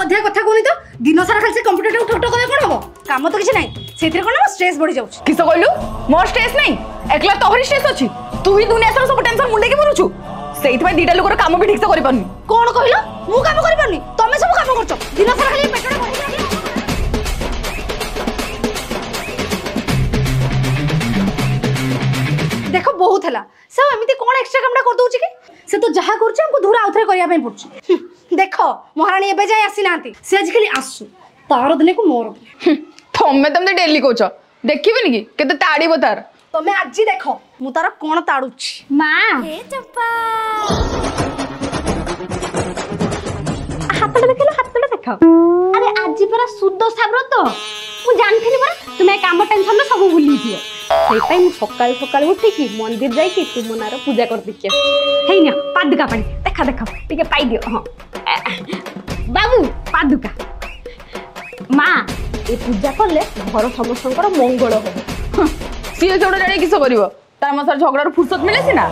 अध्याय कथा कहनी तो दिन सारा खाली से कंप्यूटर ठक ठक करे कोन हो काम तो किछ नै सेतिर कोन स्ट्रेस बढ़ी जाउछ किस कहलु मोर स्ट्रेस नै एकला तोहरी स्ट्रेस अछि तू ही दुनिया सारा सब टेंशन मुंडे के मरुछु सेइत में दीटा लोकर काम भी ठीक से करि पानी कोन कहलो मु काम करि पानी तमे सब काम करछो दिन सारा खाली पेटडा बढ़ी देखो बहुत हला सब एमिति कोन एक्स्ट्रा कामडा कर दोउची के से तो जहा करछ हमको धुरा आउथरे करिया पे पड़छ देखो महारानी एबे जाय आसी नांती से आज खाली आसु तार दिने को मोर थमे तमे डेली कोच देखिबेनी कि केते ताड़ीबो तार तमे आज देखो मु तार कोन ताड़ुछि मां हे चंपा हातले देखो अरे आज परा शुद्ध साब्र तो मु जानथिनी परा तुमे काम टेंशन में सब भूली दियो सेई पई मु सकाल सकाल उठी कि मंदिर जाई कि तुम मनार पूजा कर दिके हेइना पादुका पानी देखा टिके पाई दियो हां बाबू पादुका मां ए पूजा करले घर समस्तकर मंगल हो सीए जोड़ जाने किस करिवो तार मसार झगड़ार फुर्सत मिले सिना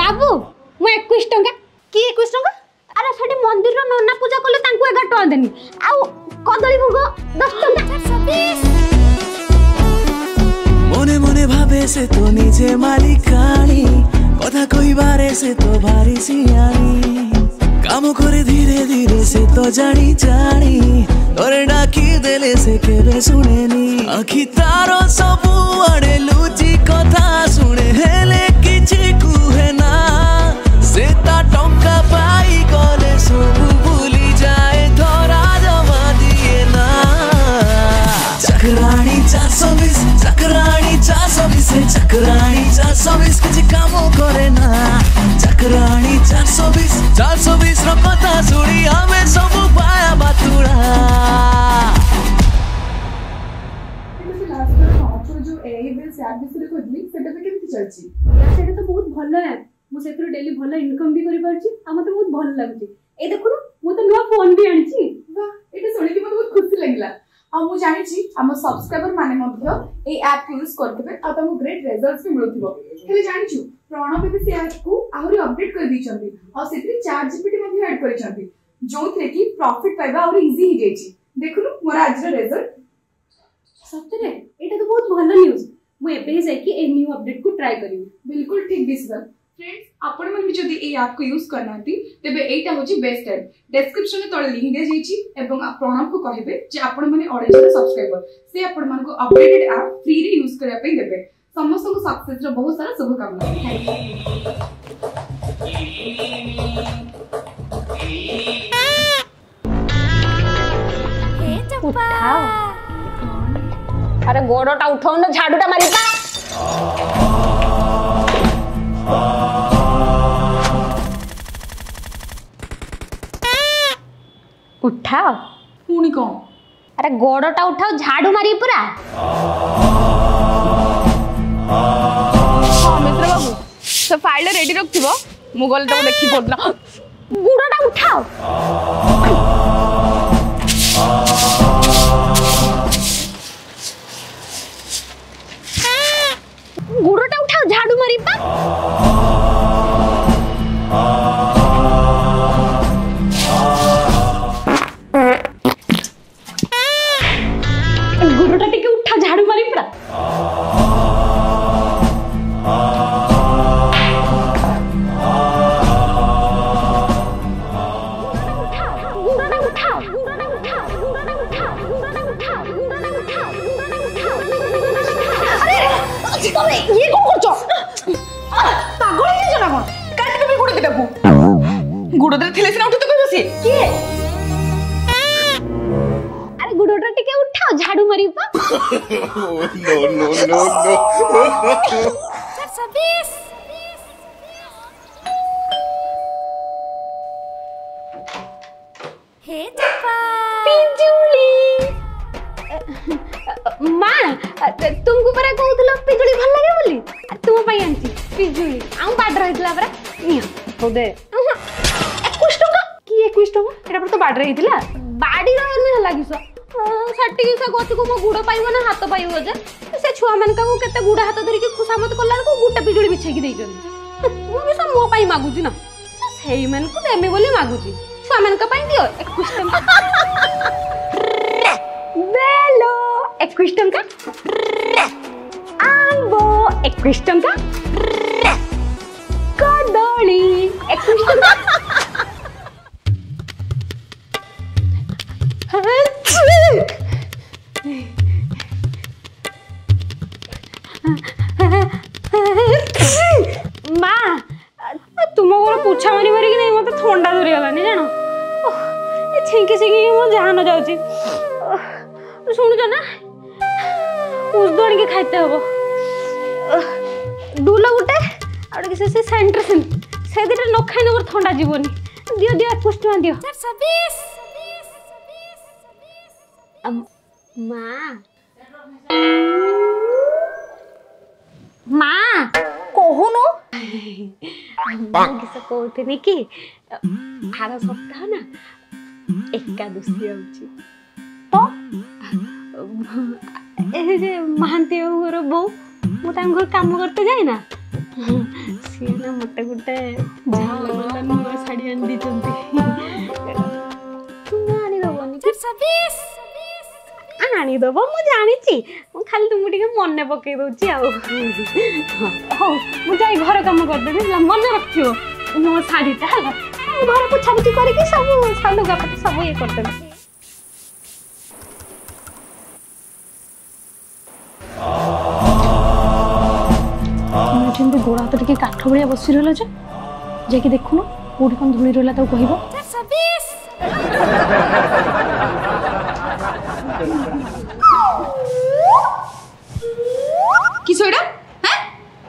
बाबू मु 21 टंका की 21 टंका अरे सेठी मंदिर रो नन्ना पूजा करले तांको 11 टंका देनी आ कदली भोग 10 टंका 20 मने मने भावे से तो निजे मालिकाणी कथा कोई बारे से तो भारी सियानी काम करे धीरे धीरे से तो जानी जानी तोरे डाकी देले से केबे सुनेनी आखी तारो सबु आड़े लुची कथा सुने हेले किछि कुहे ना से ता टंका पाई गले सबु भूली जाए धरा जमा दिए ना चक्राणी 420 चक्राणी 420 चक्राणी 420 किछि काम करे ना चक्राणी 420 रो कथा सुनी हमें सब पाया बातुड़ा जो एआई बिल से ऐप बिसरे खोजली सेटा पे केमति चलची यार सेटा तो बहुत भलो है मु सेतिर डेली भलो इनकम भी करि परची आ मते बहुत भलो लागची ए देखु मु तो नवा फोन भी आनची वाह एटा सुनि कि मते बहुत खुशी लागला आ मु जानि छी हम सब्सक्राइबर माने मध्य ए ऐप यूज करथबे आ तमु ग्रेट रिजल्ट्स भी मिलुथिबो हेले जानि छु प्रणव भी से ऐप को आहुरी अपडेट कर दीचंती और सेतिर चैट जीपीटी मध्ये ऐड करिसंती जोथरे कि प्रॉफिट पाइबा और इजी ही जायची देखुनु मोर आज रो रिजल्ट सत्य रे एटा तो बहुत भलो न्यूज़ मु एबे ही जाय कि ए न्यू अपडेट को ट्राई करिवि बिल्कुल ठीक डिसीजन फ्रेंड्स आपण मन भी जदी ए ऐप को यूज करनाती तबे एटा होची बेस्ट ऐप डिस्क्रिप्शन में तळे लिंक दे जायची एवं आप प्रणव को कहबे जे आपण माने ऑडियंस सब्सक्राइबर से आपण मन को अपडेटेड ऐप फ्री रे यूज करिया पे देबे समस्त को सक्सेस रो बहुत सारा शुभकामना हे चप्पा अरे गोड़ोटा उठाओ ना झाड़ूटा मारिता उठाओ पुणी कौन अरे गोड़ोटा उठाओ झाड़ू मारी पूरा हां मित्र बाबू से फाइल रेडी रखथिबो मु गल तो देखि पड़ला गुड़ोटा उठाओ गुड़ोटा उठाओ झाड़ू मारी पा गुड़ोटा टिके उठा झाड़ू मारी पूरा तमे ये को करछो पागल हे जना कोन काटी देबे गुड़ दिटाकू गुड़ दे थिले सिना उठि तो कहबो से के अरे गुड़ोटा टिके उठाओ झाड़ू मारी पा नो 420 हे चप्पा पिजुली मां तुमको परा कहउथलो पिजुली भल लागे बोली तुम पई आंची पिजुली आउ बाड रहितला परा निया हो दे 21 टका की 21 टका एटा पर तो बाड रहितला बाडी रहने लागिसो छाटी से गछ को मो गुड़ पाइबो ना हाथ पाइबो जे से छुआ मन का केते गुड़ हाथ धरि के खुशामत करला को गुटा पिजुली बिछै की देइजन मु भी सब मो पाई मागुची ना सेई मन को देमे बोली मागुची छुआ मानक पई दियो 21 टंका बेलो 21 टंका आंबो 21 टंका कदली 21 टंका मा तुम गोड़ पूछा मारी मारी नहीं मत थंडा धरी गलानी जानो छिंकी छिंकी मो जान जाउची सुनुछ ना उस दौड़ के खाइते हबो दूला गुटे आड़ के से सेंटर से दिटा न खाइने मोर थंडा जीवनी दियो दियो 21 टका दियो 420 माँ कहूनु किस कहते कि आर सप्ताह ना एकादशी आउची तो ए महांती घर बो मु घर काम करते जाए ना सी ना मते गुटे झाल वाला नुआ साड़ी आन दी चंती तुम आनी दबनी 420 आनी दब मु जानी छी मु खाली तुम टिके मने पकई दोची आ हो मु जाई घर काम कर देबी मन रखियो मो साड़ी ता हला घर पोछा पोछी करके सब सालू का सब ये कर देबी गोड़ा हाथ टिके काठ भलिया बसी रहला जे जाके देखुनो कोडी कोन धुली रहला त कहबो 420 किसोडा हैं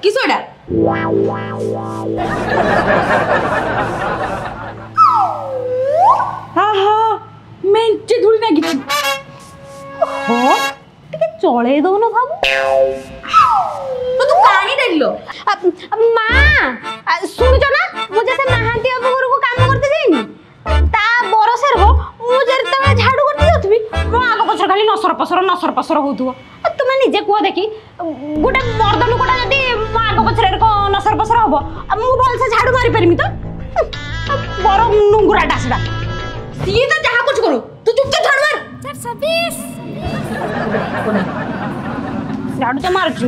किसोडा हाँ हाँ मेंचे धुली ना गिची हो टिके चळे दो न बाबू तो तू कानी देलो मां सुनछ ना मु जैसे महांती बाबू घर को काम करते जाइनी ता बरसर हो मु जरता झाड़ू करते जाथबी मो आगो पछर खाली नसर पसर होथुओ तुमे निजे को देखी गोटे मर्द लोकटा जदी मो आगो पछर को नसर पसर होबो मु बोल से झाड़ू मारी परमी तो बर नुंगुरा डासडा सी तो जहां कुछ करू तू चुपचाप झाड़ू मार 420 झाड़ू तो मार छु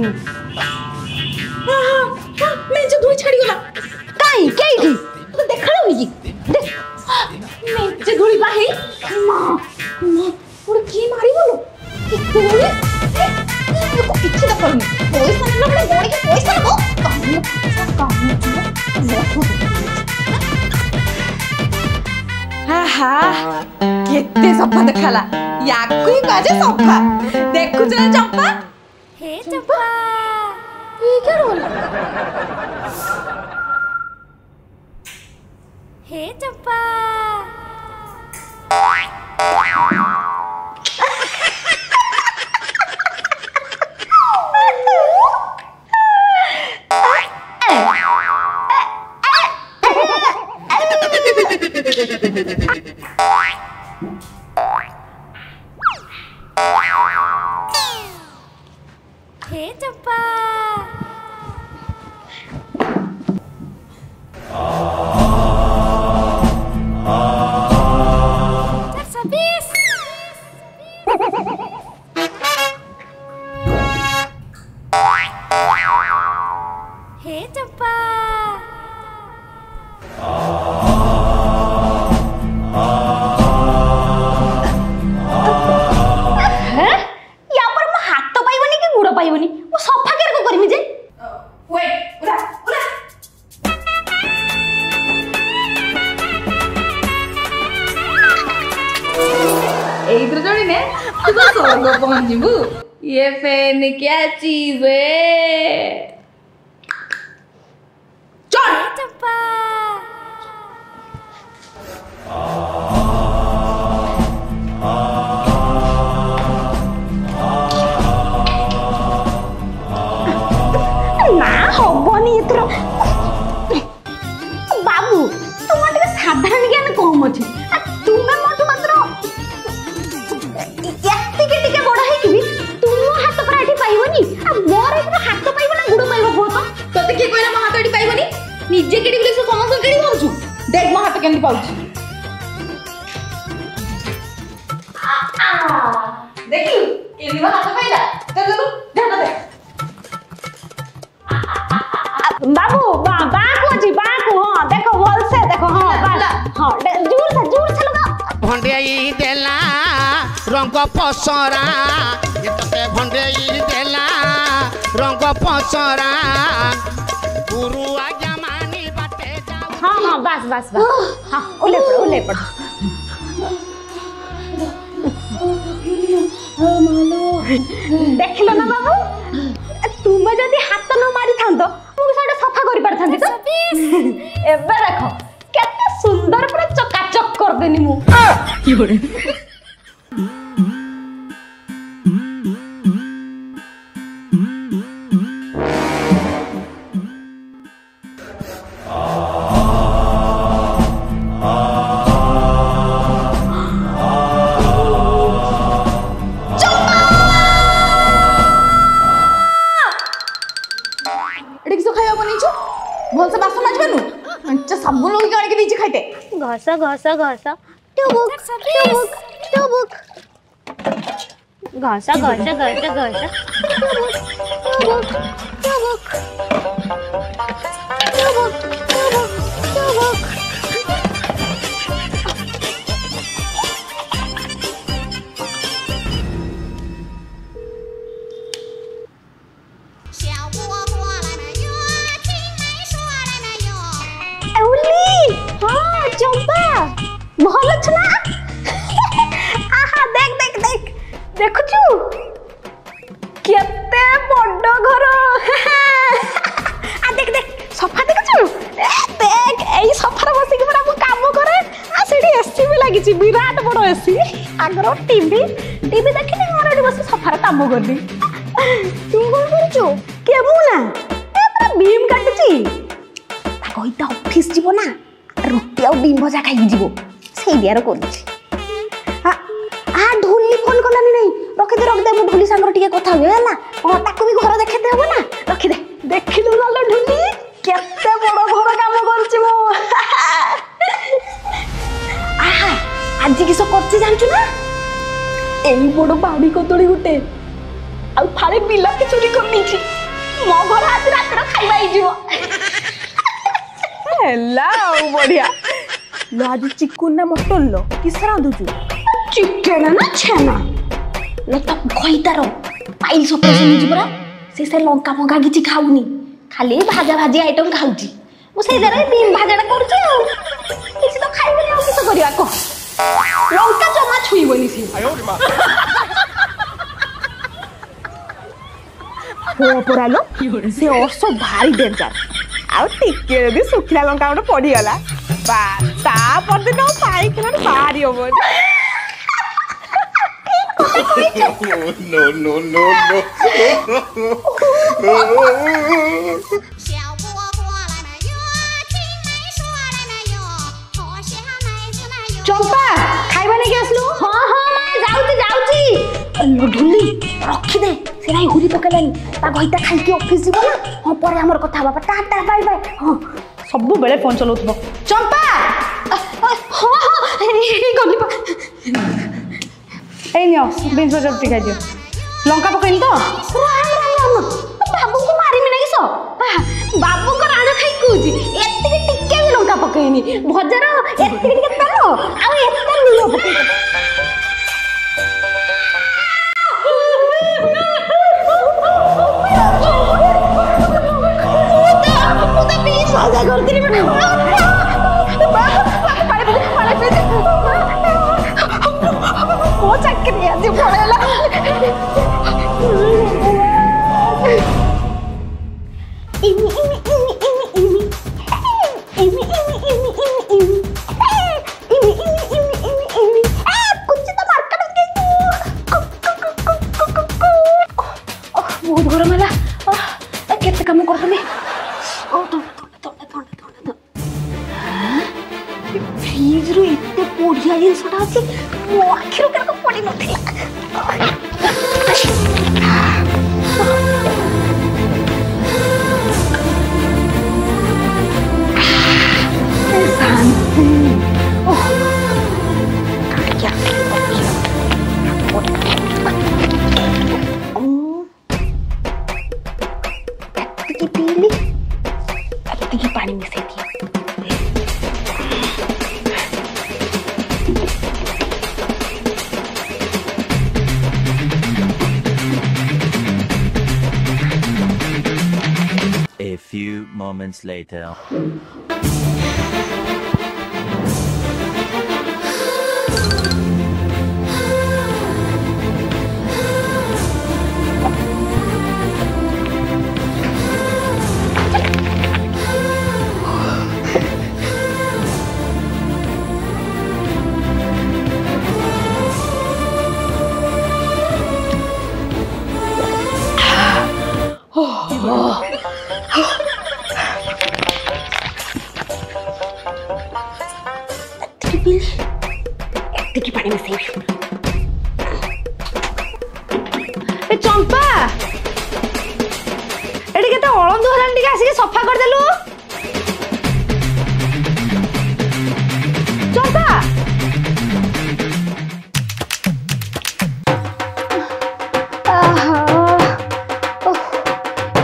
मेंचे धुली छाड़ी गला काई केइठी तो देखा होई देख मेंचे धुली बाही मां पुर की मारी बोलो कितने बोले को किछि द करनी पैसा न बड़े गोड़ी के पैसा दो काम हाँ हाँ केते सफा देखाला याकु ही काजे सफा देखु जरा चंपा हे चंपा ये क्या रोल हे चंपा हे चंपा हे चंपा पाइबनी मो सफा केर को करमी जे वेट उड़ा उड़ा इधर जोड़ी ने तू तो स्वर्ग पहुंच जीबू ये फैन क्या चीज है चल चंपा ना होबनी इतर बाबू तुम टिके साधारण ज्ञान कम अछि तुमे मोटू मात्र एतिके टिके बड़ है कि तुम हाथ पर आठी पाइबनी आ मोर इतर हाथ पाइबो ना गुड़ पाइबो को तो तते के कहला मो हाथ आठी पाइबनी निजे केडी बोले से समस्त केडी पाउछु देख मो हाथ केंदी पाउछु देखिलु केनी हाथ पाइला चल चल ध्यान दे बाबू बाकू अछि बाकू हां देखो बोल से देखो हां हां जोर से लगा भंडेई देला रंग पसरा ये तते भंडेई देला रंग पसरा गुरुआ जमानी बाटे जाऊ हां बस हां ओले पड़ देखलो ना बाबू तुम जदि हाथ न मारी थांतो मुझे साडे सफा करि पार थांती तो एबे देखो केते सुंदर पूरा चकाचक कर देनी मु भल से बासन माजबेनु अच्छा साबुन लोग गाड़ी के नीचे खाइते घस टुबुक घस भल छना आहा देख देखछु केते बड़ घर आ देख सोफा देखछु देख एई सोफा रे बसी के पूरा काम करे आ सेठी एसी भी लागी छी विराट बड़ एसी आगरो टीवी देखिने मोर एठी बसी सोफा रे काम करली तू कोन करछु के मुना ए पूरा बीम काटछि कइता ऑफिस जीवो ना रोटी आ बीम भजा खाई जीवो সেই দিয়ার করছি ঢুলি ফোন কলানি নাই রখি দে মু ঢুলি সাঙ্গর টিকে কথা হবে হলা তাকু বি ঘর দেখাতে হবে না রখি দে দেখিলু নালো ঢুলি কেতে বড় ঘর কাম করছি মু আহা আজি কিস করছি জানছু না এই বড় বাড়ি কতড়ি গুটে আর ফাড়ে বিলাতি চুরি করে নিছি মো ঘর আজ রাতে খাইবা আই জিও হেলা বড়িয়া लो आज चिकन ना मटन लो किस रांधुचु चिकन ना छेना लो त खइतारो पाइल ऑपरेशन नि जिबरा से लंका मंका किछि खाउनी खाली भाजा भाजी आइटम खाउची मु से देरे बीम भाजाडा करछु किछि तो खाइबे ना किस करिया को लंका जमा छुइबनी से हो परालो से ओसो भारी डेंजर आ टिके भी सुखला लंका गोटे पड़ी गला बा ता पर दिन पाई के बाहरी होबो No. चंपा खाइबा नहीं आसलु हां जाउची ढुली रखी दे से नाही हुरी पकलानी ता गइता खाइ के ऑफिस जीव ना हां परे हमर कथा बाबा टाटा बाय बाय हां सब बेले फोन चलाउथबो चंपा हां गली पा ए नियो बीन्स बजर टिका दियो लंका पकैन तो राम बाबू को मारी मिना किसो बाबू को राण खाइ कुजी एत्ते टिके भी लंका पकैनी भजर एत्ते टिके तालो आ एत्ते नियो पकै साजा करती बेटा ओ चक्कर आदि पड़ेला बहुत गरम है केते काम करतली फ्रिज रो इतने बढ़िया जिनसटा अछि मो आखिर कर को पड़ी नथिला शांति ओह क्या ଏତିକି ପିଇଲି ଏତିକି ପାଣି ମିଶେଇ ଦିଏ। A few moments later. ଏତିକି ପାଣି ମିଶେଇବି। ଏ ଚମ୍ପା ଏଠି କେତେ ଅଳନ୍ଦୁ ହେଲାଣି, ଟିକେ ଆସିକି ସଫା କରିଦେଲୁ। ଚମ୍ପା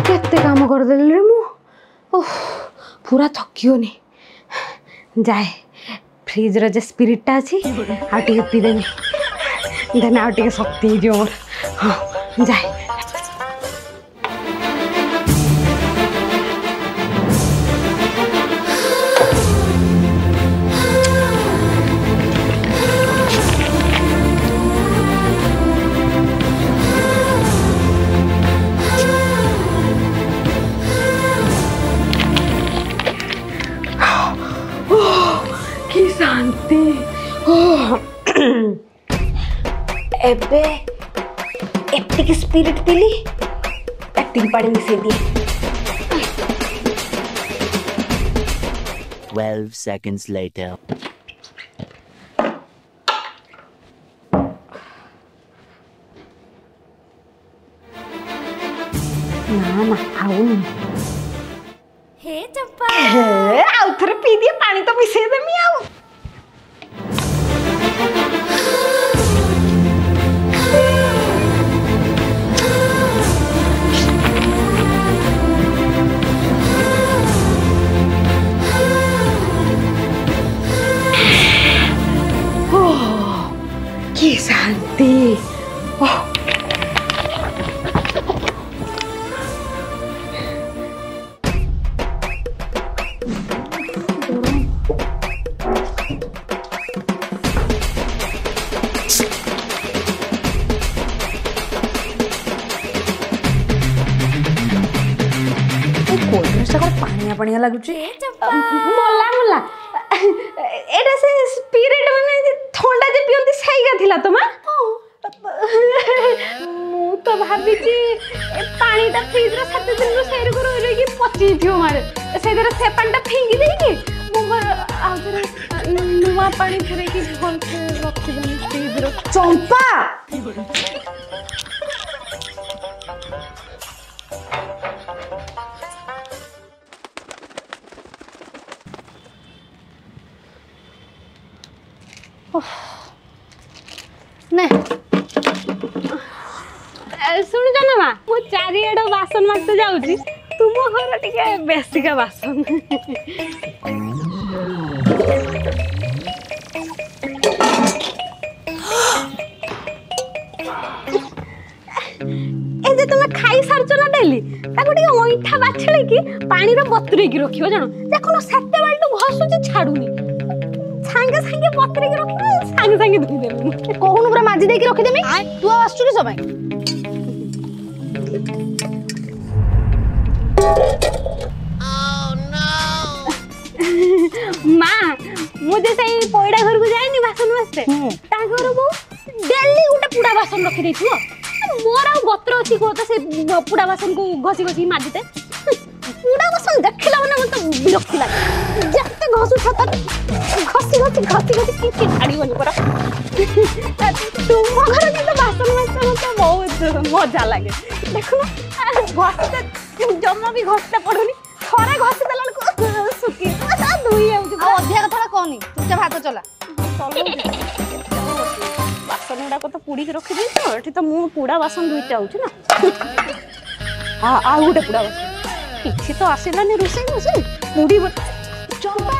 କେତେ କାମ କରିଦେଲି ରେ ମୁଁ। ପୁରା ଥକିବନି। ଯାଏ फ्रिज रे जे स्पिरिटा अच्छी आ टे पीदेमी देन आ टे शक्ति हो मोर। हाँ जाए शांति। एबे एतिक स्पिरिट पीली एतिक पानी मिसई दिए। 12 seconds later. ना ना आउनी हे चंपा आउ थरे पी दिए पानी तो मिसई देमी आउ। की शांति। पानिया पानिया लगुच मला मला एटा से स्पिरिट माने ठंडा जे पियंती सहीगा थिला तमा मु तो भाबी जी पानी ता फ्रिज रे 7 दिन रो सेर को रहि कि पची थियो मारे सेदर से पानी फेंगी देई कि मु आउरे नुवा पानी पुरे कि भल से रखि दनी फ्रिज रो। चंपा ने सुन जाना मा मु चारिएड बासन मारते जाउची तुम घर टिके बेसिका बासन ए जे तुम खाई सारछ ना डेली ताको टिके ओइठा बाछले कि पानी रो बतुरे की रखियो जानो देखो सेते बाल्टू घसुची छाडुनी सांगे सांगे बतुरे की रखियो सांगे सांगे धुई देबी कोहुन पूरा माजी दे की रखि देमी तू आसछु कि समय माँ मुझे सही पयडा घर को जाएनी बासन वास्ते ता घर बो डेली उटा पुडा बासन रखि देथुओ मोर आ गत्र अछि को त से पुडा बासन को घसी घसी माजिते पुडा बासन देखला माने मत विरक्ति लागे जते घसु छत घसी की छाड़ी बनी पर तुम घर के तो बासन वास्ते मत बहुत मजा लागे देखो घसते जम्मा भी घसते पड़ुनी थरे घसी देलन को सुकी आ दुई आउ अधिया कथा कोनी तुझे भात चला बासन गुड़ा को तो पुड़ी के रखी देतो एठी तो मु पुड़ा बासन दुईटा आउछ ना आ गोटे पुड़ा बासन କିଛି ତ ଆସିଲାନି ରୋଷେଇ ରୋଷେଇ ମୁଢି ଚମ୍ପା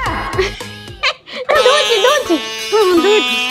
ଦଉଛି ଦଉଛି ହଁ ଦଉଛି